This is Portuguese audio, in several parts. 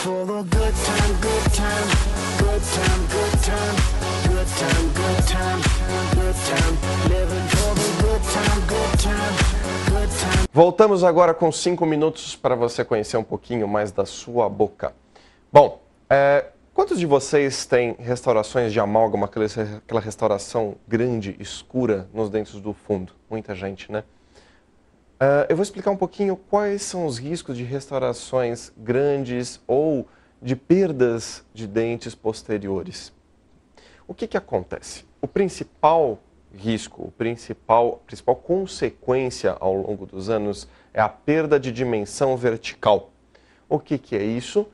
for the good time, good time, good time, good time, good time, good time, good time, living for the good time, good time, good time. Voltamos agora com 5 minutos para você conhecer um pouquinho mais da sua boca. Bom, quantos de vocês têm restaurações de amálgama, aquela restauração grande, escura, nos dentes do fundo? Muita gente, né? Eu vou explicar um pouquinho quais são os riscos de restaurações grandes ou de perdas de dentes posteriores. O que acontece? O principal risco, a principal consequência ao longo dos anos é a perda de dimensão vertical. O que é isso?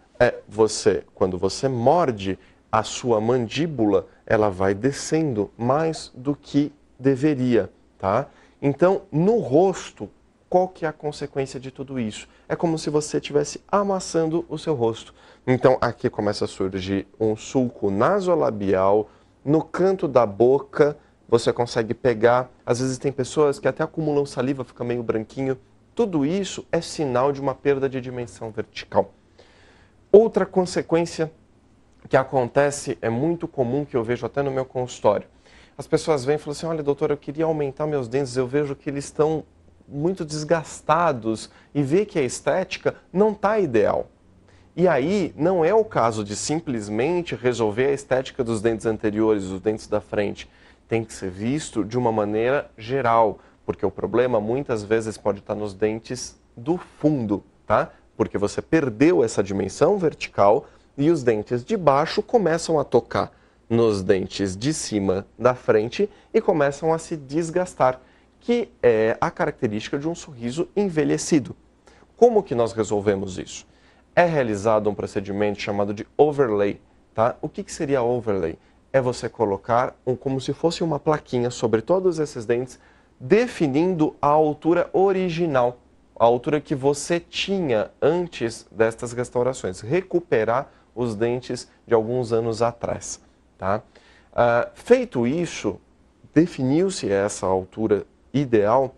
Quando você morde, a sua mandíbula, ela vai descendo mais do que deveria, tá? Então, no rosto, qual que é a consequência de tudo isso? É como se você estivesse amassando o seu rosto. Então, aqui começa a surgir um sulco nasolabial, no canto da boca, você consegue pegar, às vezes tem pessoas que até acumulam saliva, fica meio branquinho. Tudo isso é sinal de uma perda de dimensão vertical. Outra consequência que acontece, é muito comum, que eu vejo até no meu consultório. As pessoas vêm e falam assim, olha doutor, eu queria aumentar meus dentes, eu vejo que eles estão muito desgastados e vê que a estética não está ideal. E aí não é o caso de simplesmente resolver a estética dos dentes anteriores, os dentes da frente. Tem que ser visto de uma maneira geral, porque o problema muitas vezes pode estar nos dentes do fundo, tá? Porque você perdeu essa dimensão vertical e os dentes de baixo começam a tocar nos dentes de cima da frente e começam a se desgastar, que é a característica de um sorriso envelhecido. Como que nós resolvemos isso? É realizado um procedimento chamado de overlay, tá? O que seria overlay? É você colocar como se fosse uma plaquinha sobre todos esses dentes, definindo a altura original, a altura que você tinha antes destas restaurações, recuperar os dentes de alguns anos atrás, tá? Feito isso, definiu-se essa altura ideal,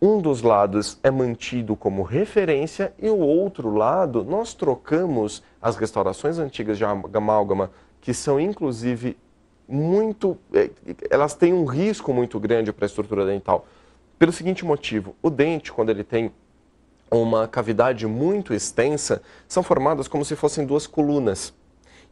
um dos lados é mantido como referência e o outro lado nós trocamos as restaurações antigas de amálgama, que são inclusive elas têm um risco muito grande para a estrutura dental. Pelo seguinte motivo, o dente, quando ele tem uma cavidade muito extensa, são formadas como se fossem duas colunas.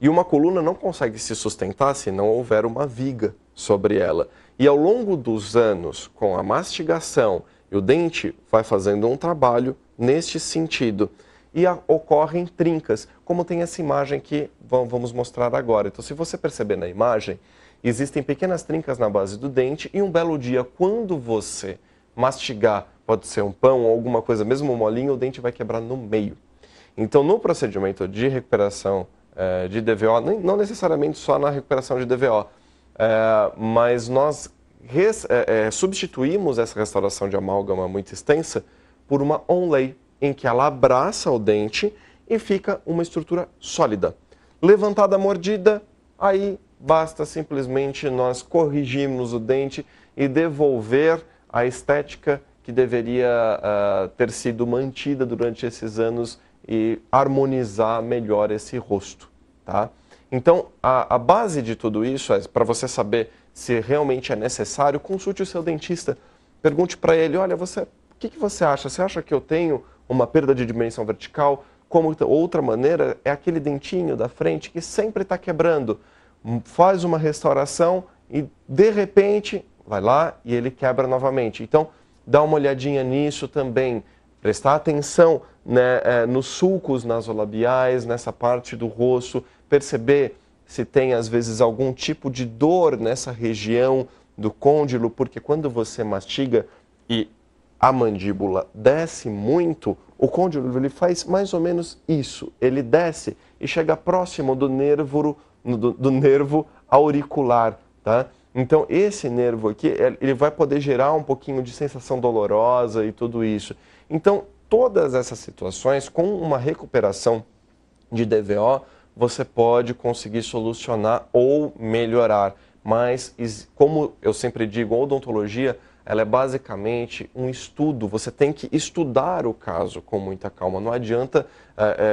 E uma coluna não consegue se sustentar se não houver uma viga sobre ela. E ao longo dos anos, com a mastigação, o dente vai fazendo um trabalho neste sentido. E ocorrem trincas, como tem essa imagem que vamos mostrar agora. Então, se você perceber na imagem, existem pequenas trincas na base do dente e um belo dia, quando você mastigar, pode ser um pão ou alguma coisa, mesmo molinho, o dente vai quebrar no meio. Então, no procedimento de recuperação de DVO, não necessariamente só na recuperação de DVO, mas nós substituímos essa restauração de amálgama muito extensa por uma onlay, em que ela abraça o dente e fica uma estrutura sólida. Levantada a mordida, aí basta simplesmente nós corrigirmos o dente e devolver a estética que deveria ter sido mantida durante esses anos e harmonizar melhor esse rosto, tá? Então, a base de tudo isso é, para você saber se realmente é necessário, consulte o seu dentista. Pergunte para ele, olha, o que você acha? Você acha que eu tenho uma perda de dimensão vertical? Como outra maneira, é aquele dentinho da frente que sempre está quebrando. Faz uma restauração e, de repente, vai lá e ele quebra novamente. Então, dá uma olhadinha nisso também. Prestar atenção, né, nos sulcos nasolabiais, nessa parte do rosto, perceber se tem, às vezes, algum tipo de dor nessa região do côndilo, porque quando você mastiga e a mandíbula desce muito, o côndilo ele faz mais ou menos isso, ele desce e chega próximo do nervo auricular, tá? Então, esse nervo aqui, ele vai poder gerar um pouquinho de sensação dolorosa e tudo isso. Então, todas essas situações, com uma recuperação de DVO, você pode conseguir solucionar ou melhorar. Mas, como eu sempre digo, a odontologia, ela é basicamente um estudo. Você tem que estudar o caso com muita calma. Não adianta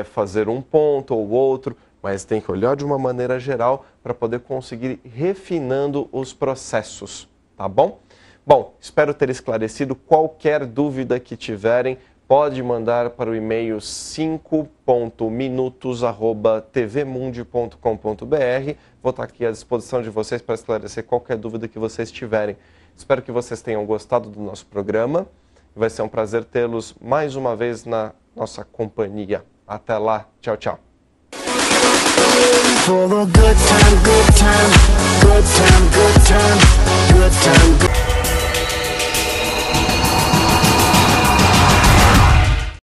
fazer um ponto ou outro, mas tem que olhar de uma maneira geral para poder conseguir ir refinando os processos, tá bom? Bom, espero ter esclarecido. Qualquer dúvida que tiverem, pode mandar para o e-mail 5.minutos@tvmundi.com.br. Vou estar aqui à disposição de vocês para esclarecer qualquer dúvida que vocês tiverem. Espero que vocês tenham gostado do nosso programa. Vai ser um prazer tê-los mais uma vez na nossa companhia. Até lá. Tchau, tchau. For a good time, good time, good time, good time, good time, good